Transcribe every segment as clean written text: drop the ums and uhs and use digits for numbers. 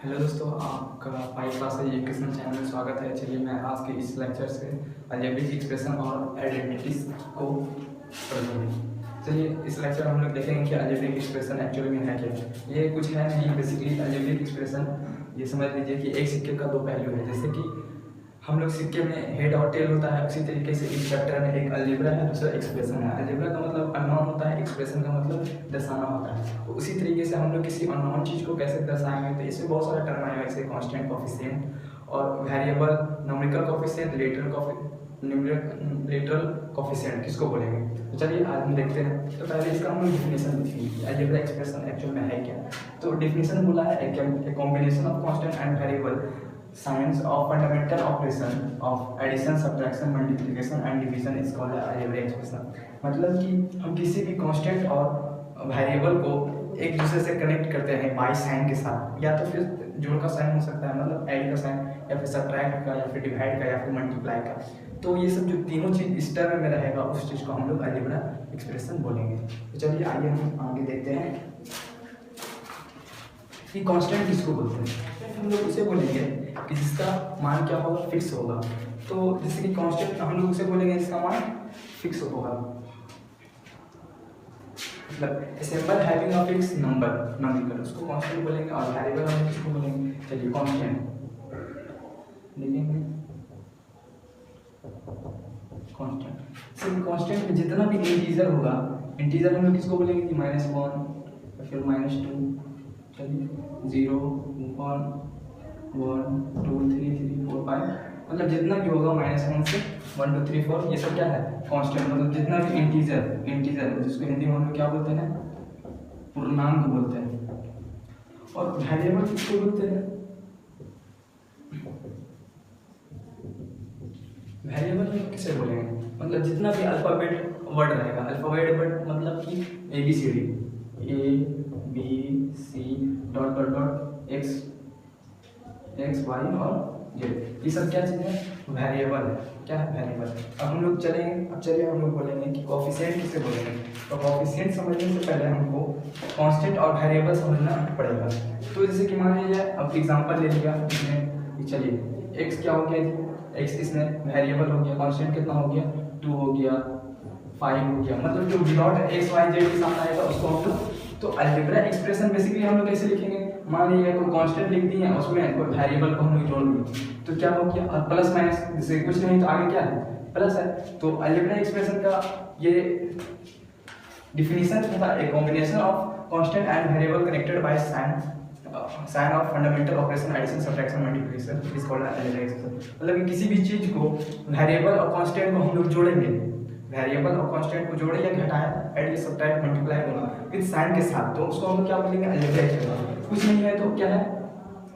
Hello दोस्तों, आपका 5 class education channel में स्वागत है। चलिए मैं आज के इस लेक्चर से अलजेब्रिक एक्सप्रेशन और आइडेंटिटीज को पढ़ेंगे। चलिए इस लेक्चर में हम लोग देखेंगे कि अलजेब्रिक एक्सप्रेशन एक्चुअली में है क्या। ये कुछ है नहीं, बेसिकली अलजेब्रिक एक्सप्रेशन ये समझ लीजिए कि एक सिक्के का दो पहलू है। जैसे कि हम लोग सिक्के में हेड और टेल होता है, उसी तरीके से इस चैप्टर में एक अलजेब्रा है, दूसरा एक्सप्रेशन है। अलजेब्रा का मतलब अननोन होता है, एक्सप्रेशन का मतलब दर्शाना होता है। तो उसी तरीके से हम लोग किसी अननोन चीज़ को कैसे दर्शाएंगे, तो इसमें बहुत सारा टर्म आएगा, जैसे कांस्टेंट, कोफिशिएंट और variable, numerical coefficient, lateral coefficient किसको बोलेंगे। तो चलिए आज हम देखते हैं। तो पहले इसका हम लोग डिफिनेशन लिखेंगे, अलजेब्रा एक्सप्रेशन एक्चुअल में है क्या। तो डिफिनेशन बोला है ए combination of constant and variable science of fundamental operation of addition, subtraction, multiplication and division is called algebraic expression। मतलब कि हम किसी भी कांस्टेंट और वेरिएबल को एक दूसरे से कनेक्ट करते हैं बाई साइन के साथ, या तो फिर जोड़ का साइन हो सकता है, मतलब ऐड का साइन, या फिर सब्ट्रैक्ट का, या फिर डिवाइड का, या फिर मल्टीप्लाई का। तो ये सब जो तीनों चीज़ इस टर्म में रहेगा, उस चीज़ को हम लोग अलजेब्रा एक्सप्रेशन बोलेंगे। तो चलिए आइए हम आगे देखते हैं कि कांस्टेंट किसको बोलते हैं। हम लोग उसे बोलेंगे कि जिसका मान क्या होगा, फिक्स होगा। तो जैसे कि कांस्टेंट हम लोग उसे बोलेंगे जिसका मान फिक्स होगा, मतलब symbol having a fix number, numerical, उसको कांस्टेंट बोलेंगे। और वेरिएबल हम किसको बोलेंगे, चलिए कांस्टेंट लिखेंगे। कांस्टेंट सिर्फ कांस्टेंट में जितना भी इंटीजर होगा, इंटीजर हम लोग किसको बोलेंगे कि -1, फिर -2, चलिए 0, 1, 2, 3, 4, 5, मतलब जितना भी होगा -1 से 1, 2, 3, 4, ये सब क्या है, कांस्टेंट। मतलब जितना भी इंटीजर जिसको हिंदी में हम लोग क्या बोलते हैं, पूर्णांक बोलते हैं। और वेरिएबल किसको बोलते हैं, वेरिएबल में किसे बोलेंगे, मतलब जितना भी अल्फाबेट वर्ड रहेगा। अल्फाबेट वर्ड मतलब कि ABCD, ABC dot X Y और Z, ये सब क्या चीज़ है, वेरिएबल है। क्या है, वेरिएबल। अब हम लोग चलिए हम लोग बोलेंगे कि कोफिशिएंट किसे बोलेंगे। तो कोफिशिएंट समझने से पहले हमको कांस्टेंट और वेरिएबल समझना पड़ेगा। तो जैसे कि मान लीजिए, अब एग्जांपल ले लिया इसमें, चलिए x क्या हो गया जी, x इसमें वेरिएबल हो गया, कांस्टेंट कितना हो गया, 2 हो गया, 5 हो गया, मतलब जो विदाउट x y z के सामने आएगा उसको हम लोग। तो अलजेब्रा एक्सप्रेशन बेसिकली हम लोग कैसे लिखेंगे, मान लीजिए कोई कांस्टेंट लिख दिए, उसमें कोई वेरिएबल को हम लोग जोड़ दिए, तो क्या हो गया, और प्लस माइनस, जैसे कुछ नहीं तो आगे क्या है, प्लस है। तो अलजेब्रा एक्सप्रेशन का ये डिफिनीशन था, a combination of constant and variable connected by sign of fundamental operation addition, subtraction, multiplication is called algebra expression. मतलब कि किसी भी चीज को वेरिएबल और कांस्टेंट को हम लोग जोड़ेंगे, वेरिएबल और कांस्टेंट को जोड़े या घटाए, ऐड, सब्ट्रैक्ट, मल्टीप्लाई करना विद साइन के साथ, तो उसको हम क्या बोलेंगे, अलजेब्रा एक्सप्रेशन। कुछ नहीं है तो क्या है,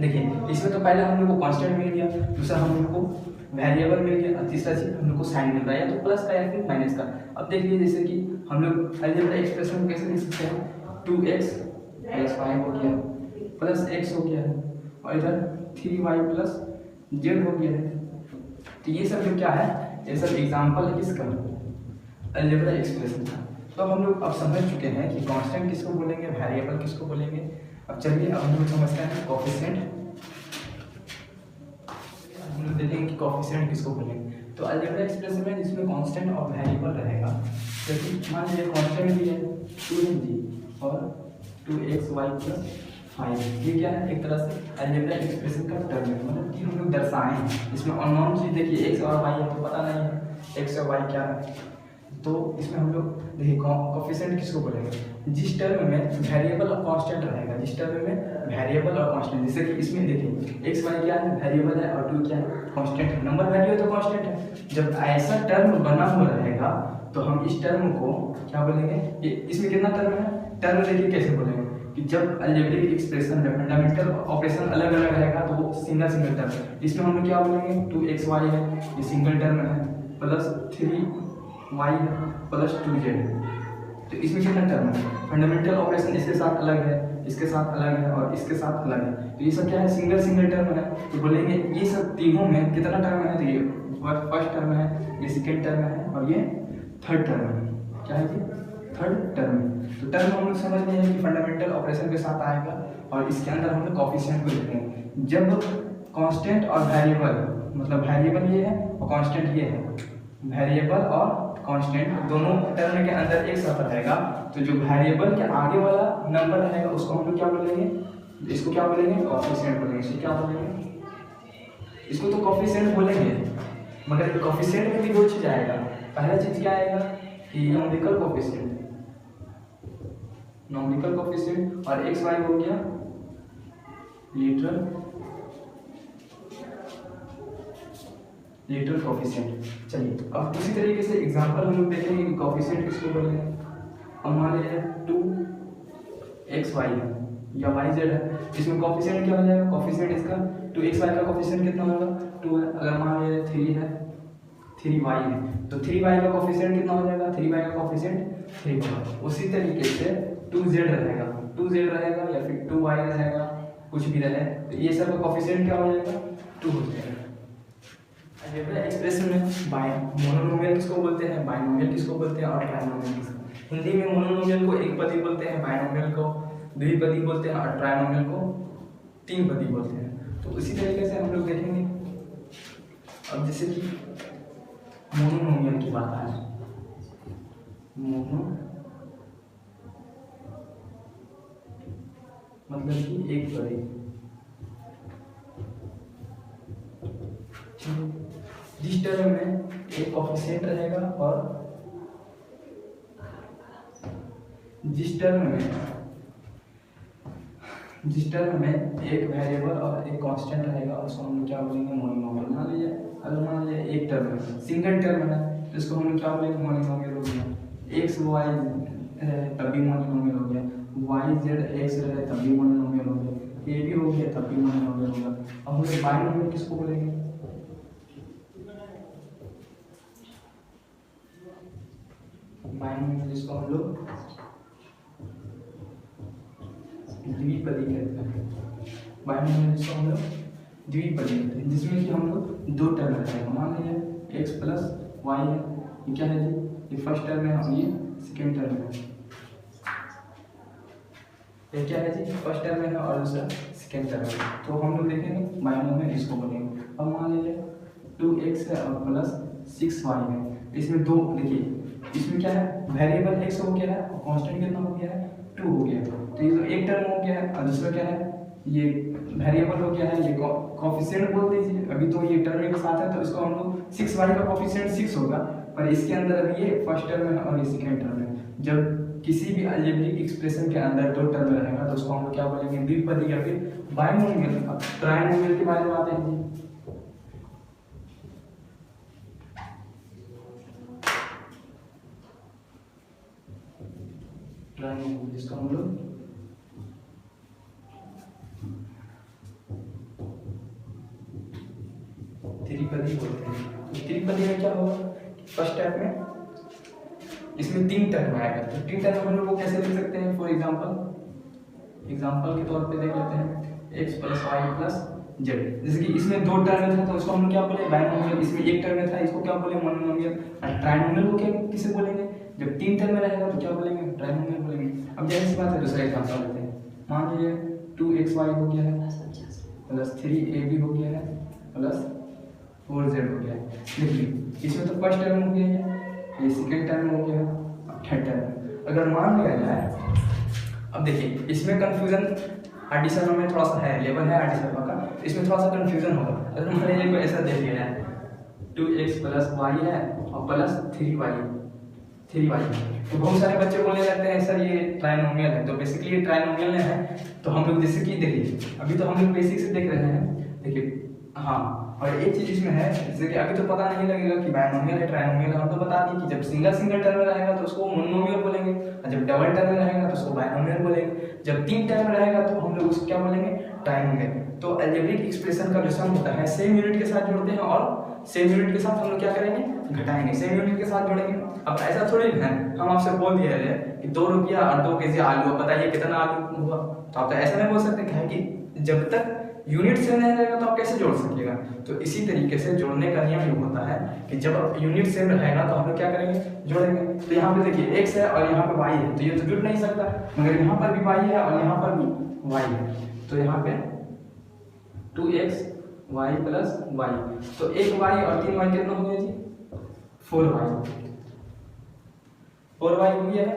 देखिए इसमें तो पहले हम लोग को कांस्टेंट मिल गया, दूसरा हम लोग को वेरिएबल मिल गया, और तीसरा चीज हम लोग को साइन मिल रहा है, या तो प्लस का या फिर माइनस का। अब देख लीजिए जैसे कि हम लोग अलजेब्रा एक्सप्रेशन को कैसे लिख सकते हैं, 2x + 5 हो गया, प्लस x हो गया है, और इधर 3y + z हो गया है। तो ये सब जो क्या है, ये सब एग्जाम्पल है किसका, अलजेब्रा एक्सप्रेशन का। तो हम लोग अब समझ चुके हैं कि कांस्टेंट किसको बोलेंगे, वेरिएबल किसको बोलेंगे। अब चलिए अब हम लोग समझते हैं कोफिशिएंट। हम लोग देखेंगे कि कोफिशिएंट किसको बोलेंगे। तो अलजेब्रा एक्सप्रेशन में जिसमें कांस्टेंट और वेरिएबल रहेगा, जैसे मान लीजिए कांस्टेंट भी है 2 और 2xy + 5, ये क्या है, एक तरह से अलजेब्रा एक्सप्रेशन का टर्म है, मतलब कि हम लोग दर्शाएं। इसमें अननोन चीज देखिए x और y है, तो पता नहीं है x और y क्या है, तो इसमें हम लोग देखिए कोफिशिएंट किसको बोलेंगे, जिस टर्म में वेरिएबल और कांस्टेंट रहेगा, जिस टर्म में वेरिएबल और कांस्टेंट, जैसे कि इसमें देखिए x y क्या है, वेरिएबल है, और 2 क्या है, कांस्टेंट है। नंबर वैल्यू है तो कांस्टेंट है। जब ऐसा टर्म बना हुआ रहेगा तो हम इस टर्म को क्या बोलेंगे, ये इसमें कितना टर्म है, टर्म देखिए कैसे बोलेंगे कि जब अलजेब्रिक एक्सप्रेशन में फंडामेंटल ऑपरेशन अलग अलग रहेगा तो वो सिंगल टर्म है। इसमें हम लोग क्या बोलेंगे, 2xy है, ये सिंगल टर्म है, प्लस 3y है, प्लस 2z। तो इसमें कितना टर्म है, फंडामेंटल ऑपरेशन इसके साथ अलग है, इसके साथ अलग है, और इसके साथ अलग है। तो ये सब क्या है, सिंगल टर्म है। तो बोलेंगे ये सब तीनों में कितना टर्म है, तो ये फर्स्ट टर्म है, ये सेकेंड टर्म है, और ये थर्ड टर्म है। क्या है ये थर्ड टर्म है। तो टर्म हम लोग समझ गए हैं कि फंडामेंटल ऑपरेशन के साथ आएगा और इसके अंदर हम लोग कॉफिशिएंट को लिखते हैं। जब कांस्टेंट और वेरिएबल, मतलब वेरिएबल ये है और कांस्टेंट ये है, वेरिएबल और कांस्टेंट दोनों टर्म के अंदर एक साथ रहेगा, तो जो वेरिएबल के आगे वाला नंबर रहेगा उसको हम लोग क्या बोलेंगे, इसको क्या बोलेंगे, कॉफिशिएंट बोलेंगे। इसको क्या बोलेंगे, इसको तो कॉफिशिएंट बोलेंगे, मगर कॉफिशिएंट में भी दो चीज आएगा। पहला चीज क्या आएगा कि न्यूमेरिकल कॉफिशिएंट, न्यूमेरिकल कॉफिशिएंट, और एक्स वाई हो गया लिटरल कॉफिशिएंट। चलिए अब उसी तरीके से एग्जांपल हम लोग देखेंगे कि कॉफिशिएंट किसको बोलेंगे। अब मान लीजिए 2xy है या yz है, इसमें कॉफिशिएंट क्या हो जाएगा, कॉफिशिएंट इसका 2xy का कॉफिशिएंट कितना होगा 2 है। अगर मान लीजिए 3 है 3y है तो 3y का कॉफिशिएंट कितना हो जाएगा, 3y का कॉफिशिएंट 3 होगा। उसी तरीके से 2z रहेगा, 2z रहेगा या फिर 2y रहेगा, कुछ भी रहे, तो ये सब का कॉफिशिएंट क्या हो जाएगा 2 हो जाएगा। अलजेब्रिक एक्सप्रेशन में मोनोनोमियल किसको बोलते हैं, बाइनोमियल किसको बोलते हैं और ट्राइनोमियल किसको। हिंदी में मोनोनोमियल को एक पदी बोलते हैं, बाइनोमियल को द्विपदी बोलते हैं और ट्राइनोमियल को तीन पदी बोलते हैं। तो उसी तरीके से हम लोग देखेंगे। अब जैसे कि मोनोनोमियल की बात है, मोनो मतलब कि एक पदी, जिस टर्म में एक कॉफिशिएंट रहेगा और जिस टर्म में एक वेरिएबल और एक कांस्टेंट रहेगा उसको हम क्या बोलेंगे, मोनोनोमियल। मान लीजिए अगर मान लीजिए एक टर्म है, सिंगल टर्म है, तो इसको हम क्या बोलेंगे, मोनोनोमियल हो गया। एक्स वाई रहे तब भी मोनोनोमियल हो गया, वाई जेड एक्स रहे तब भी मोनोनोमियल हो गया, ए भी हो गया तब भी मोनोनोमियल होगा। अब हम लोग बाइनोमियल किसको बोलेंगे, बाइनोमियल जिसको हम लोग द्विपदी कहते हैं, बाइनोमियल जिसको हम लोग द्विपदी कहते हैं, जिसमें कि हम लोग दो टर्म रखते हैं। मान लीजिए एक्स प्लस वाई है, ये क्या है जी, ये फर्स्ट टर्म है और ये सेकेंड टर्म है। ये क्या है जी, फर्स्ट टर्म है और दूसरा सेकेंड टर्म है। तो हम लोग देखेंगे बाइनोमियल इसको बोलेंगे। अब मान लीजिए 2x है और प्लस 6y है, इसमें दो देखिए, इसमें क्या है, वेरिएबल x हो गया है और कांस्टेंट कितना हो गया है 2 हो गया। तो ये तो एक टर्म हो गया है और दूसरा क्या है, ये वेरिएबल हो गया है, ये कॉफिशिएंट बोल दीजिए। अभी तो ये टर्म के साथ है तो इसको हम लोग 6y का कॉफिशिएंट 6 होगा, पर इसके अंदर अभी ये फर्स्ट टर्म है और ये सेकेंड टर्म है। जब किसी भी अलजेब्रिक एक्सप्रेशन के अंदर दो टर्म रहेगा तो उसको हम लोग क्या बोलेंगे, द्विपदी या फिर बाइनोमियल। अब ट्राइनोमियल के बारे में आते हैं जी। ट्राइनोमियल जिसको हम लोग त्रिपदी बोलते हैं। तो त्रिपदी में क्या होगा, फर्स्ट टर्म में इसमें 3 टर्म आएगा, तो 3 टर्म हम लोग को कैसे लिख सकते हैं। फॉर एग्जांपल के तौर पे देख लेते हैं x plus y plus z. जैसे कि इसमें 2 टर्म था तो उसको हम क्या बोले, बाइनोमियल। इसमें एक टर्म था, इसको क्या बोले, मोनोनोमियल। और ट्राइनोमियल को क्या किसे बोलेंगे, जब 3 टर्म रहेगा तो क्या बोलेंगे, ट्राइनोमियल बोलेंगे। अब जैसे इस बात है, दूसरा एग्जांपल लेते हैं। मान लीजिए 2xy हो गया है प्लस 3ab हो गया है प्लस 4z हो गया है। देखिए इसमें तो फर्स्ट टर्म हो गया है, ये सेकेंड टर्म हो गया, अब थर्ड टर्म। अगर मान लिया जाए, अब देखिए इसमें कंफ्यूजन एडिशन में थोड़ा सा है, लेवल है एडिशन का, तो इसमें थोड़ा सा कंफ्यूजन होगा। अगर मान लीजिए कोई ऐसा देख लिया है 2x प्लस वाई है और प्लस 3y तो बहुत सारे बच्चे बोलने लगते हैं सर ये ट्राइनोमियल है। तो बेसिकली ये ट्राइनोमियल है। तो हम लोग जैसे कि देखिए अभी तो हम लोग बेसिक से देख रहे हैं, देखिए हाँ। और एक चीज इसमें है, जैसे कि अभी तो पता नहीं लगेगा कि बाइनोमियल है ट्राइनोमियल है। हम तो बता दें कि जब सिंगल टर्म रहेगा तो उसको मोनोमियल बोलेंगे, और जब डबल टर्म रहेगा तो उसको बाइनोमियल बोलेंगे। जब 3 टर्म रहेगा तो हम लोग उसको क्या बोलेंगे, ट्राइनोमियल। तो अलजेब्रिक एक्सप्रेशन का जो सम होता है सेम यूनिट के साथ जोड़ते हैं और सेम यूनिट के साथ हम लोग क्या करेंगे, घटाएंगे, सेम यूनिट के साथ जोड़ेंगे। अब ऐसा थोड़ी है हम आपसे बोल दिए कि 2 रुपया और 2 केजी आलू, बताइए कितना आलू हुआ। तो आप तो ऐसा नहीं बोल सकते कि जब तक यूनिट सेम नहीं रहेगा तो आप कैसे जोड़ सकिएगा। तो इसी तरीके से जोड़ने का नियम ये होता है कि जब यूनिट सेम रहेगा तो हम लोग क्या करेंगे, जोड़ेंगे। तो यहाँ पे देखिए x है और यहाँ पे y है, तो ये तो जुड़ नहीं सकता, मगर यहाँ पर भी y है और यहाँ पर भी y है, तो यहाँ पे 2x y प्लस y, तो 1y और 3y कितना हो गया जी, 4y हो गया है।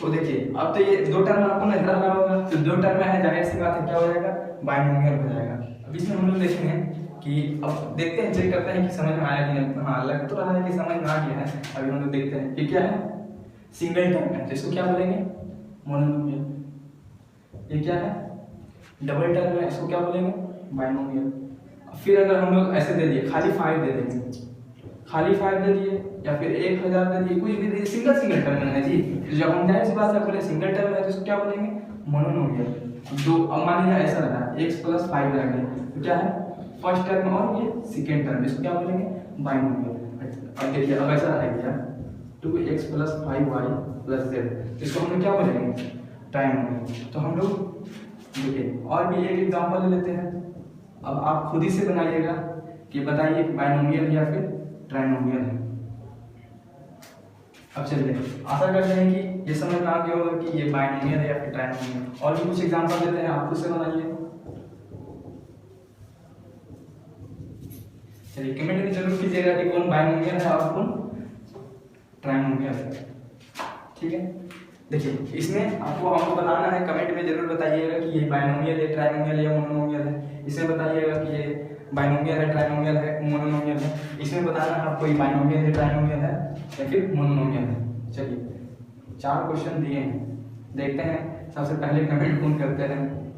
तो देखिए अब तो ये दो टर्म आपको नजर आ रहा होगा, तो दो टर्म है, जाहिर सी बात है क्या हो जाएगा, बाइनोमियल हो जाएगा। अब इसमें हम लोग देखेंगे कि अब देखते हैं, चेक करते हैं कि समझ में आया कि नहीं। हाँ, लग तो रहा है कि समझ में आ गया है। अभी हम लोग देखते हैं कि क्या है, सिंगल टर्म है तो इसको क्या बोलेंगे, मोनोमियल। ये क्या है, डबल टर्म है, इसको क्या बोलेंगे, बाइनोमियल। फिर अगर हम लोग ऐसे दे दिए, खाली 5 दे देंगे, खाली 5 दे दिए या फिर 1000 दे दिए, कुछ भी दे दिए, सिंगल टर्म है जी। तो जब हम जाहिर सी बात है बोले सिंगल टर्म है तो इसको क्या बोलेंगे, मोनोमियल। दो, अब मान लीजिए ऐसा रहा x प्लस 5 रह गया, तो क्या है, फर्स्ट टर्म और ये सेकेंड टर्म, इसको क्या बोलेंगे, बाइनोमियल। अब देखिए अब ऐसा रह गया 2x plus 5y plus z, तो इसको हम लोग क्या बोलेंगे, ट्राइनोमियल। तो हम लोग देखिए और भी एक एग्जांपल ले लेते हैं। अब आप खुद ही से बनाइएगा कि बताइए बाइनोमियल या फिर ट्राइनोमियल है। अब चलिए आशा करते हैं कि ये समझ में आ गया होगा कि ये बाइनोमियल है या फिर ट्राइनोमियल। और भी कुछ एग्जांपल देते हैं, आप खुद से बनाइए। चलिए कमेंट में जरूर कीजिएगा कि कौन बाइनोमियल है और कौन ट्राइनोमियल है, ठीक है। देखिए इसमें हमको बताना है, कमेंट में जरूर बताइएगा कि ये बाइनोमियल है, ट्राइनोमियल है या मोनोमियल है। इसमें बताइएगा कि ये बाइनोमियल है, ट्राइनोमियल है, मोनोमियल है। इसमें बताना है आपको ये बाइनोमियल है, ट्राइनोमियल है या फिर मोनोमियल है। चलिए 4 क्वेश्चन दिए हैं, देखते हैं सबसे पहले कमेंट कौन करते हैं,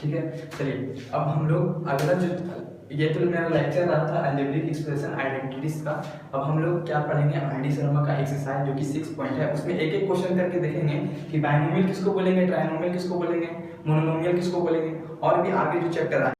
ठीक है। चलिए अब हम लोग अगला जो, ये तो मेरा लेक्चर रहा था अलजेब्रिक एक्सप्रेशन आइडेंटिटीज का। अब हम लोग क्या पढ़ेंगे, आईडी शर्मा का एक्सरसाइज जो कि 6 पॉइंट है, उसमें एक एक क्वेश्चन करके देखेंगे कि बाइनोमियल किसको बोलेंगे, ट्राइनोमियल किसको बोलेंगे, मोनोमियल किसको बोलेंगे। और भी आगे जो चैप्टर